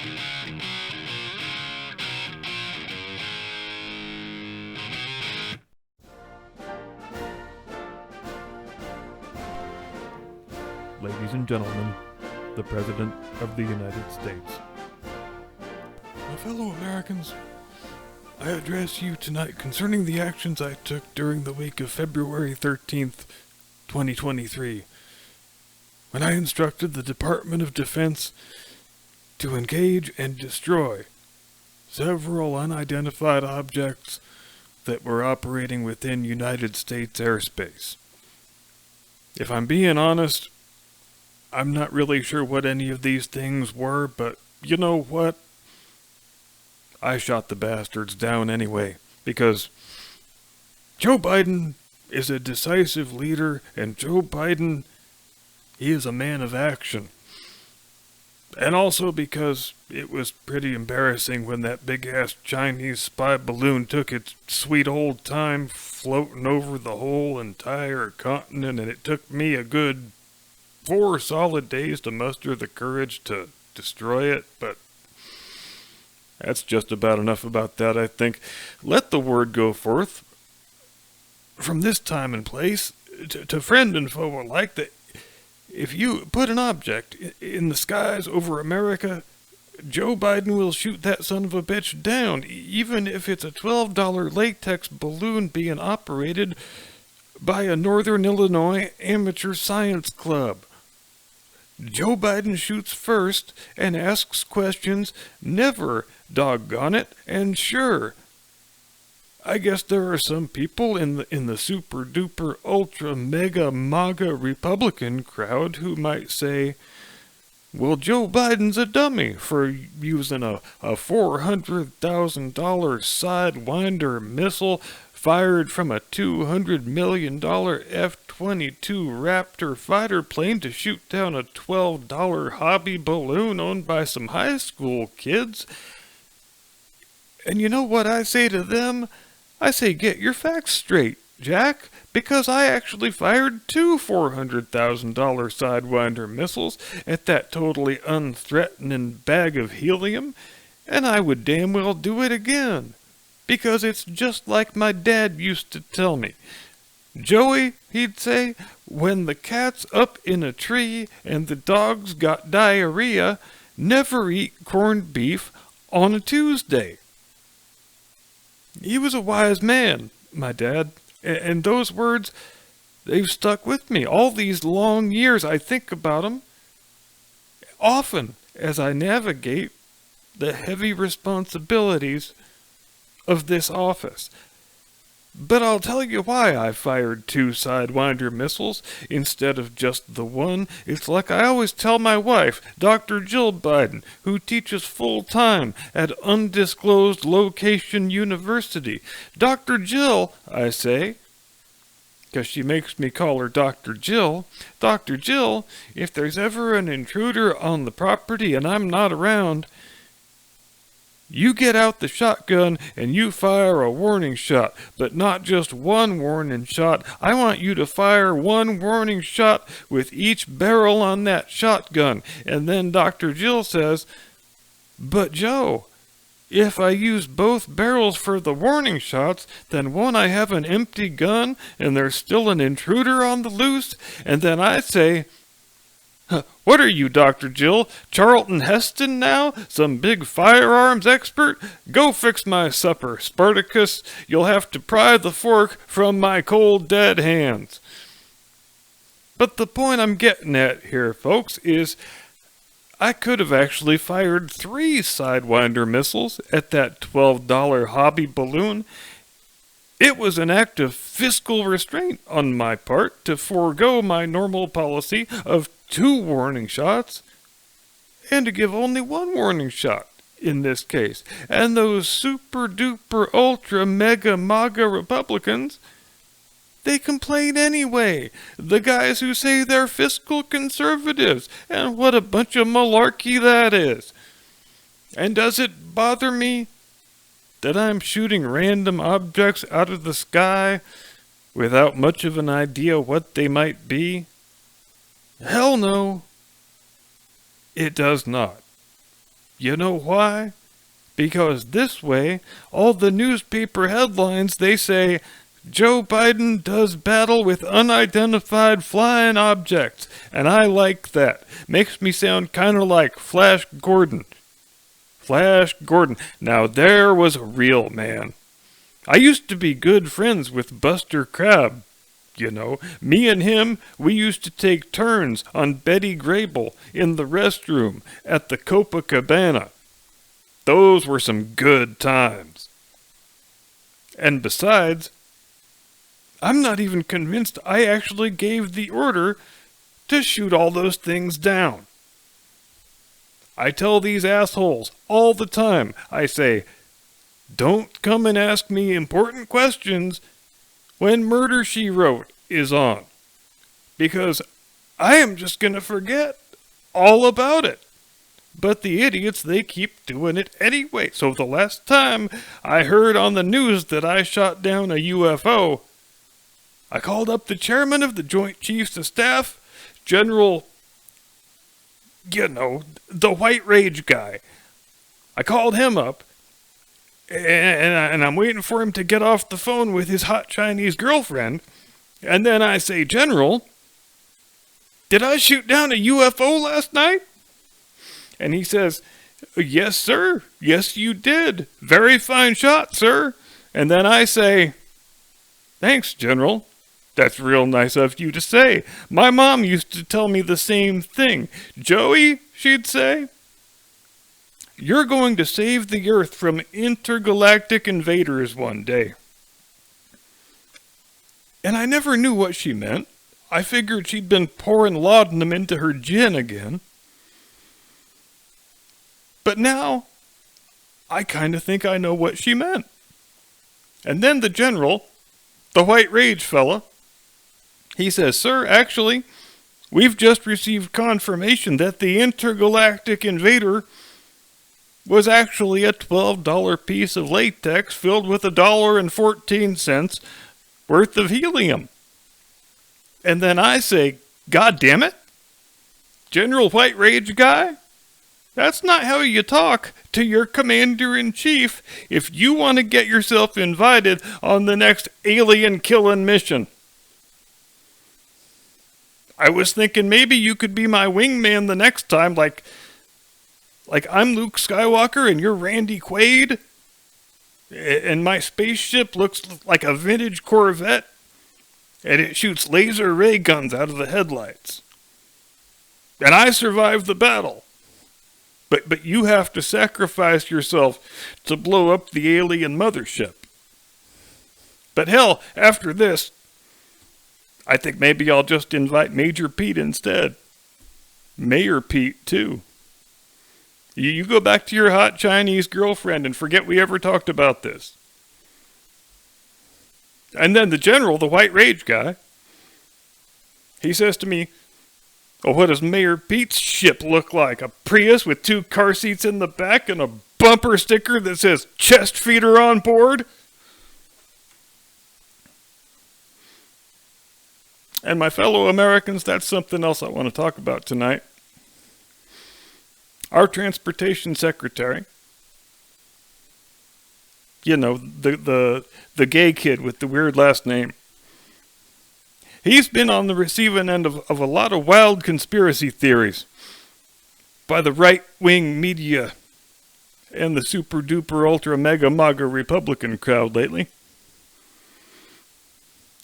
Ladies and gentlemen, the President of the United States. My fellow Americans, I address you tonight concerning the actions I took during the week of February 13th, 2023, when I instructed the Department of Defense to engage and destroy several unidentified objects that were operating within United States airspace. If I'm being honest, I'm not really sure what any of these things were, but you know what? I shot the bastards down anyway, because Joe Biden is a decisive leader, and Joe Biden, he is a man of action. And also because it was pretty embarrassing when that big-ass Chinese spy balloon took its sweet old time floating over the whole entire continent, and it took me a good 4 solid days to muster the courage to destroy it, but that's just about enough about that, I think. Let the word go forth from this time and place to friend and foe alike that if you put an object in the skies over America, Joe Biden will shoot that son of a bitch down, even if it's a $12 latex balloon being operated by a Northern Illinois amateur science club. Joe Biden shoots first and asks questions, never, doggone it, and sure. I guess there are some people in the super duper ultra mega MAGA Republican crowd who might say, well, Joe Biden's a dummy for using a $400,000 Sidewinder missile fired from a $200 million F-22 Raptor fighter plane to shoot down a $12 hobby balloon owned by some high school kids. And you know what I say to them? I say, get your facts straight, Jack, because I actually fired 2 $400,000 Sidewinder missiles at that totally unthreatening bag of helium, and I would damn well do it again. Because it's just like my dad used to tell me. Joey, he'd say, when the cat's up in a tree and the dog's got diarrhea, never eat corned beef on a Tuesday. He was a wise man, my dad, and those words, they've stuck with me. All these long years I think about them, often as I navigate the heavy responsibilities of this office. But I'll tell you why I fired 2 Sidewinder missiles instead of just the one. It's like I always tell my wife, Dr. Jill Biden, who teaches full-time at undisclosed location university. Dr. Jill, I say, because she makes me call her Dr. Jill, Dr. Jill, if there's ever an intruder on the property and I'm not around, you get out the shotgun and you fire a warning shot, but not just one warning shot. I want you to fire 1 warning shot with each barrel on that shotgun. And then Dr. Jill says, but Joe, if I use both barrels for the warning shots, then won't I have an empty gun and there's still an intruder on the loose? And then I say, what are you, Dr. Jill? Charlton Heston now? Some big firearms expert? Go fix my supper, Spartacus. You'll have to pry the fork from my cold, dead hands. But the point I'm getting at here, folks, is I could have actually fired 3 Sidewinder missiles at that $12 hobby balloon. It was an act of fiscal restraint on my part to forego my normal policy of 2 warning shots and to give only 1 warning shot in this case. And those super duper ultra mega MAGA Republicans, they complain anyway. The guys who say they're fiscal conservatives, and what a bunch of malarkey that is. And does it bother me that I'm shooting random objects out of the sky without much of an idea what they might be? Hell no, it does not. You know why? Because this way, all the newspaper headlines, they say, Joe Biden does battle with unidentified flying objects. And I like that. Makes me sound kind of like Flash Gordon. Flash Gordon. Now there was a real man. I used to be good friends with Buster Crabbe. You know, me and him, we used to take turns on Betty Grable in the restroom at the Copacabana. Those were some good times. And besides, I'm not even convinced I actually gave the order to shoot all those things down. I tell these assholes all the time, I say, don't come and ask me important questions when Murder, She Wrote is on, because I am just going to forget all about it. But the idiots, they keep doing it anyway. So the last time I heard on the news that I shot down a UFO, I called up the chairman of the Joint Chiefs of Staff, General, the White Rage guy. I called him up, and I'm waiting for him to get off the phone with his hot Chinese girlfriend, and then I say, General, did I shoot down a UFO last night? And he says, yes, sir. Yes, you did. Very fine shot, sir. And then I say, thanks, General. That's real nice of you to say. My mom used to tell me the same thing. Joey, she'd say, you're going to save the Earth from intergalactic invaders one day. And I never knew what she meant. I figured she'd been pouring laudanum into her gin again. But now, I kind of think I know what she meant. And then the general, the White Rage fella, he says, sir, actually, we've just received confirmation that the intergalactic invader was actually a $12 piece of latex filled with $1.14 worth of helium. And then I say, God damn it, General White Rage guy? That's not how you talk to your commander-in-chief if you want to get yourself invited on the next alien-killing mission. I was thinking maybe you could be my wingman the next time, like I'm Luke Skywalker and you're Randy Quaid, and my spaceship looks like a vintage Corvette, and it shoots laser ray guns out of the headlights. And I survived the battle. But you have to sacrifice yourself to blow up the alien mothership. But hell, after this, I think maybe I'll just invite Major Pete instead. Mayor Pete, too. You go back to your hot Chinese girlfriend and forget we ever talked about this. And then the general, the White Rage guy, he says to me, oh, what does Mayor Pete's ship look like? A Prius with 2 car seats in the back and a bumper sticker that says chest feeder on board? And my fellow Americans, that's something else I want to talk about tonight. Our transportation secretary, the gay kid with the weird last name, he's been on the receiving end of a lot of wild conspiracy theories by the right-wing media and the super-duper ultra-mega-maga Republican crowd lately.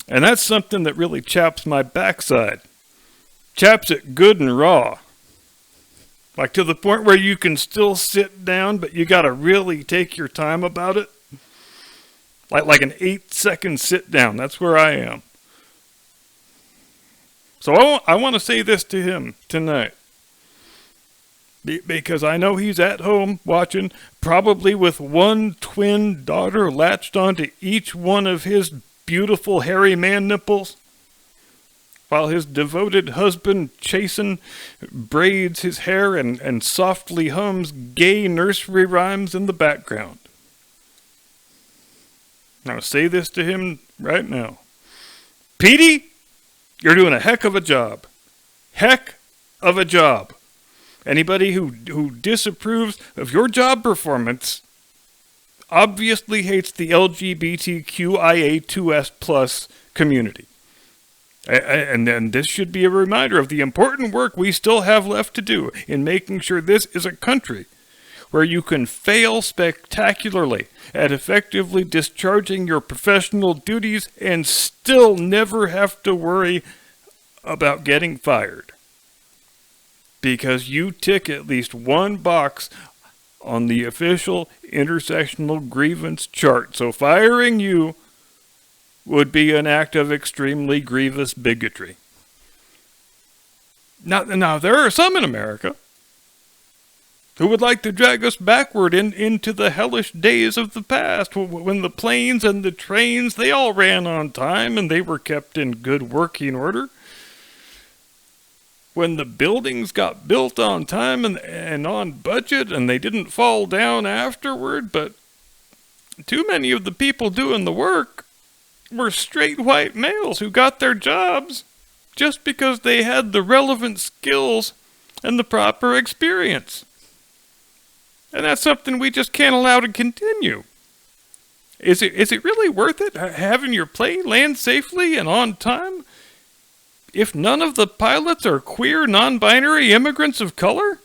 And that's something that really chaps my backside. Chaps it good and raw. Like to the point where you can still sit down, but you gotta really take your time about it. Like an 8-second sit down. That's where I am. So I want to say this to him tonight. Because I know he's at home watching, probably with one twin daughter latched onto each one of his beautiful hairy man nipples, while his devoted husband Chasen braids his hair and softly hums gay nursery rhymes in the background. Now say this to him right now. Petey, you're doing a heck of a job. Heck of a job. Anybody who disapproves of your job performance obviously hates the LGBTQIA2S plus community. And then this should be a reminder of the important work we still have left to do in making sure this is a country where you can fail spectacularly at effectively discharging your professional duties and still never have to worry about getting fired. Because you tick at least one box on the official intersectional grievance chart. So firing you would be an act of extremely grievous bigotry. Now there are some in America who would like to drag us backward into the hellish days of the past, when the planes and the trains, they all ran on time and they were kept in good working order. When the buildings got built on time and on budget and they didn't fall down afterward, but too many of the people doing the work were straight white males who got their jobs just because they had the relevant skills and the proper experience. And that's something we just can't allow to continue. Is it really worth it, having your plane land safely and on time, if none of the pilots are queer, non-binary immigrants of color?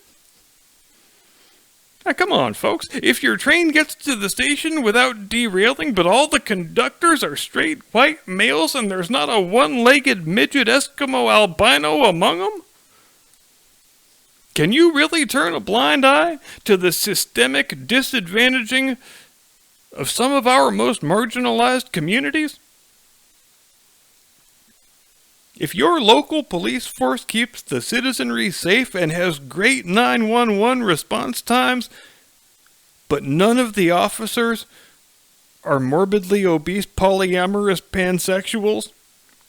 Now, come on, folks. If your train gets to the station without derailing, but all the conductors are straight white males and there's not a one-legged midget Eskimo albino among them, can you really turn a blind eye to the systemic disadvantaging of some of our most marginalized communities? If your local police force keeps the citizenry safe and has great 911 response times, but none of the officers are morbidly obese polyamorous pansexuals,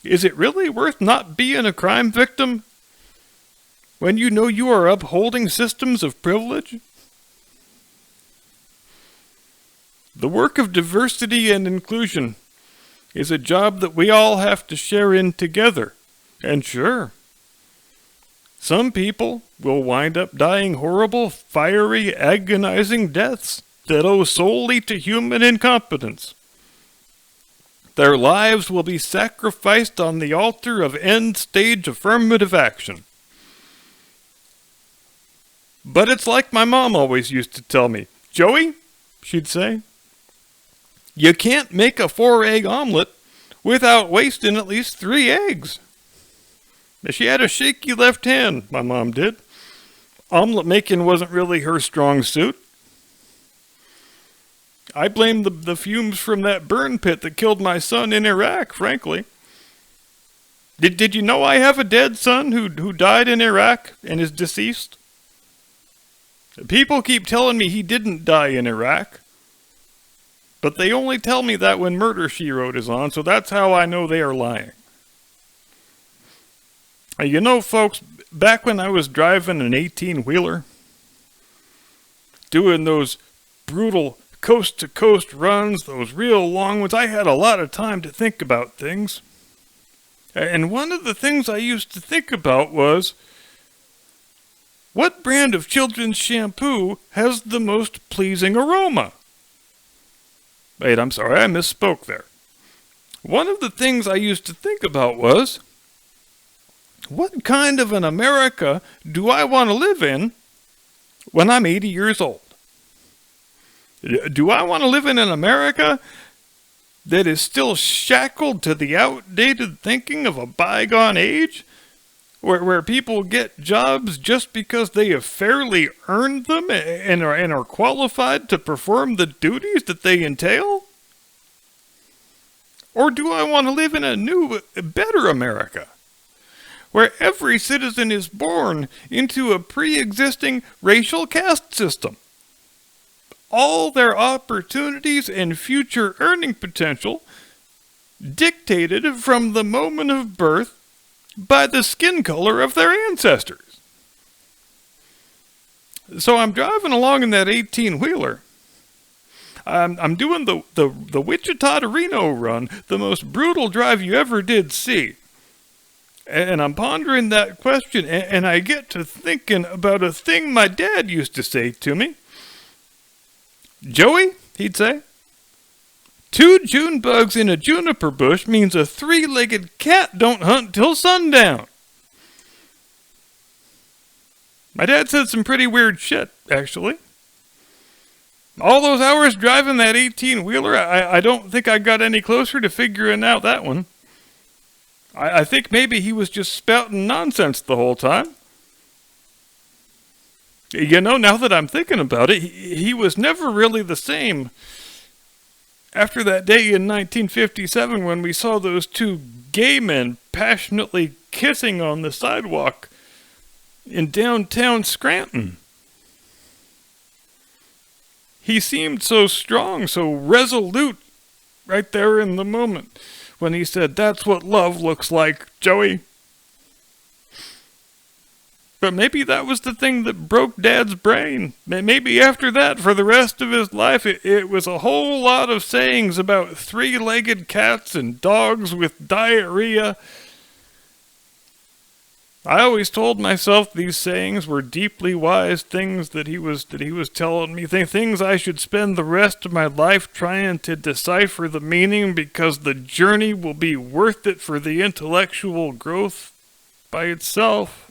is it really worth not being a crime victim when you know you are upholding systems of privilege? The work of diversity and inclusion is a job that we all have to share in together. And sure, some people will wind up dying horrible, fiery, agonizing deaths that owe solely to human incompetence. Their lives will be sacrificed on the altar of end-stage affirmative action. But it's like my mom always used to tell me, "Joey," she'd say, "you can't make a 4-egg omelet without wasting at least 3 eggs." She had a shaky left hand, my mom did. Omelet making wasn't really her strong suit. I blame the fumes from that burn pit that killed my son in Iraq, frankly. Did you know I have a dead son who died in Iraq and is deceased? People keep telling me he didn't die in Iraq, but they only tell me that when Murder, She Wrote is on, so that's how I know they are lying. You know, folks, back when I was driving an 18-wheeler, doing those brutal coast-to-coast runs, those real long ones, I had a lot of time to think about things. And one of the things I used to think about was, what brand of children's shampoo has the most pleasing aroma? Wait, I'm sorry, I misspoke there. One of the things I used to think about was, what kind of an America do I want to live in when I'm 80 years old? Do I want to live in an America that is still shackled to the outdated thinking of a bygone age, where people get jobs just because they have fairly earned them and are qualified to perform the duties that they entail? Or do I want to live in a new, better America, where every citizen is born into a pre-existing racial caste system? All their opportunities and future earning potential dictated from the moment of birth by the skin color of their ancestors. So I'm driving along in that 18-wheeler. I'm doing the Wichita to Reno run, the most brutal drive you ever did see. And I'm pondering that question, and I get to thinking about a thing my dad used to say to me. Joey, he'd say, 2 June bugs in a juniper bush means a 3-legged cat don't hunt till sundown. My dad said some pretty weird shit, actually. All those hours driving that 18-wheeler, I don't think I got any closer to figuring out that one. I think maybe he was just spouting nonsense the whole time. You know, now that I'm thinking about it, he was never really the same. After that day in 1957 when we saw those 2 gay men passionately kissing on the sidewalk in downtown Scranton. He seemed so strong, so resolute right there in the moment when he said, "That's what love looks like, Joey." But maybe that was the thing that broke Dad's brain. Maybe after that, for the rest of his life, it was a whole lot of sayings about 3-legged cats and dogs with diarrhea. I always told myself these sayings were deeply wise things that he was telling me, things I should spend the rest of my life trying to decipher the meaning, because the journey will be worth it for the intellectual growth by itself.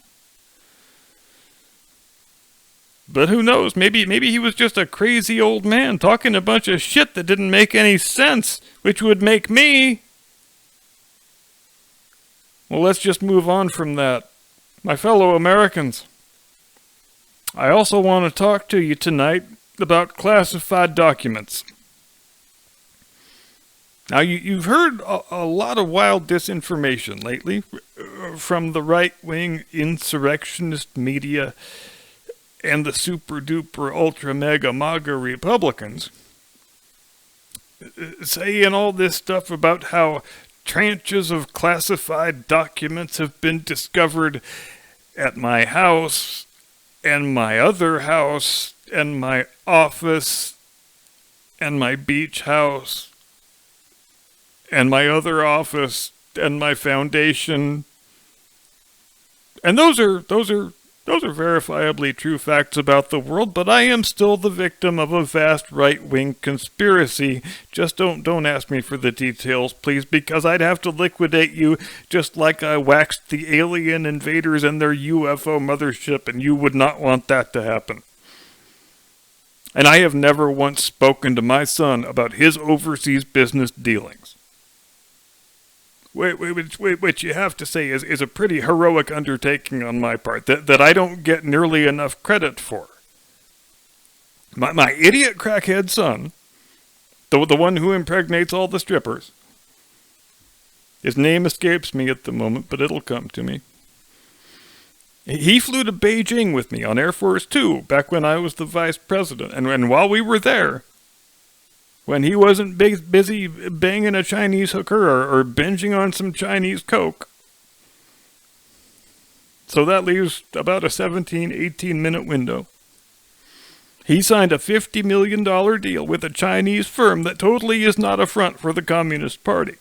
But who knows, maybe he was just a crazy old man talking a bunch of shit that didn't make any sense, which would make me... Well, let's just move on from that. My fellow Americans, I also want to talk to you tonight about classified documents. Now, you've heard a lot of wild disinformation lately from the right-wing insurrectionist media and the super-duper ultra-mega-maga Republicans saying all this stuff about how tranches of classified documents have been discovered at my house, and my other house, and my office, and my beach house, and my other office, and my foundation. And those are verifiably true facts about the world, but I am still the victim of a vast right-wing conspiracy. Just don't ask me for the details, please, because I'd have to liquidate you just like I waxed the alien invaders and their UFO mothership, and you would not want that to happen. And I have never once spoken to my son about his overseas business dealings. Which you have to say is a pretty heroic undertaking on my part that I don't get nearly enough credit for. My idiot crackhead son, the one who impregnates all the strippers, his name escapes me at the moment, but it'll come to me. He flew to Beijing with me on Air Force 2 back when I was the vice president, and while we were there, when he wasn't busy banging a Chinese hooker or binging on some Chinese Coke. So that leaves about a 17, 18-minute window. He signed a $50 million deal with a Chinese firm that totally is not a front for the Communist Party.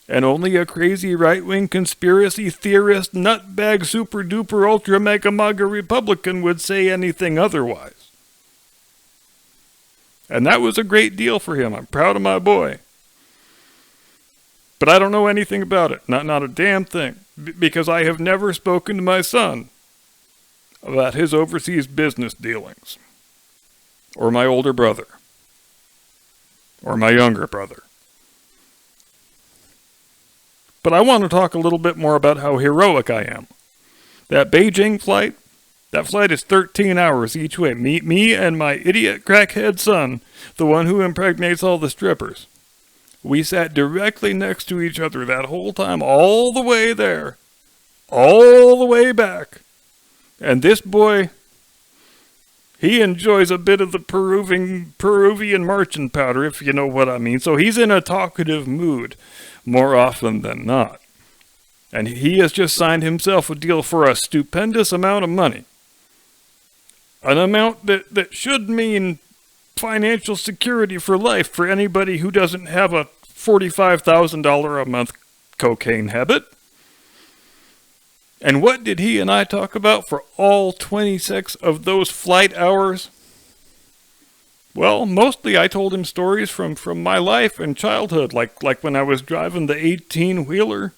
And only a crazy right-wing conspiracy theorist, nutbag, super-duper, ultra-mega-maga Republican would say anything otherwise. And that was a great deal for him. I'm proud of my boy. But I don't know anything about it. Not a damn thing. Because I have never spoken to my son about his overseas business dealings. Or my older brother. Or my younger brother. But I want to talk a little bit more about how heroic I am. That Beijing flight, that flight is 13 hours each way. Me and my idiot crackhead son, the one who impregnates all the strippers. We sat directly next to each other that whole time, all the way there. All the way back. And this boy, he enjoys a bit of the Peruvian marching powder, if you know what I mean. So he's in a talkative mood more often than not. And he has just signed himself a deal for a stupendous amount of money. An amount that should mean financial security for life for anybody who doesn't have a $45,000 a month cocaine habit. And what did he and I talk about for all 26 of those flight hours? Well, mostly I told him stories from my life and childhood, like when I was driving the 18-wheeler,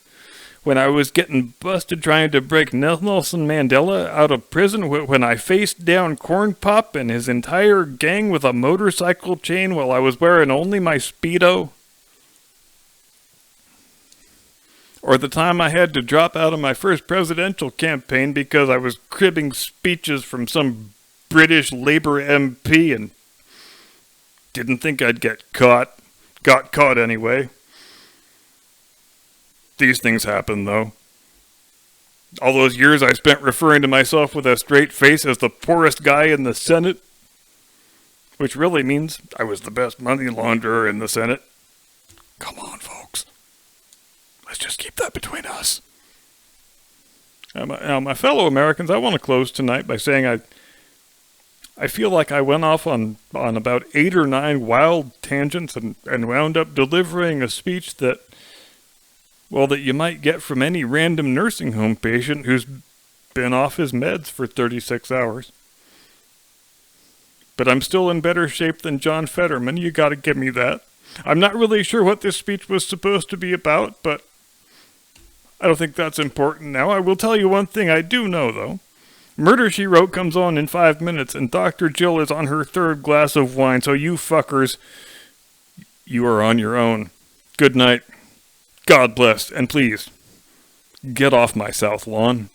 when I was getting busted trying to break Nelson Mandela out of prison, when I faced down Corn Pop and his entire gang with a motorcycle chain while I was wearing only my Speedo. Or the time I had to drop out of my first presidential campaign because I was cribbing speeches from some British Labour MP and didn't think I'd get caught. Got caught anyway. These things happen, though. All those years I spent referring to myself with a straight face as the poorest guy in the Senate, which really means I was the best money launderer in the Senate. Come on, folks. Let's just keep that between us. Now, my fellow Americans, I want to close tonight by saying I feel like I went off on about 8 or 9 wild tangents and wound up delivering a speech that you might get from any random nursing home patient who's been off his meds for 36 hours. But I'm still in better shape than John Fetterman, you gotta give me that. I'm not really sure what this speech was supposed to be about, but I don't think that's important now. I will tell you one thing I do know, though. Murder, She Wrote comes on in 5 minutes, and Dr. Jill is on her 3rd glass of wine, so you fuckers, you are on your own. Good night. God bless, and please, get off my south lawn.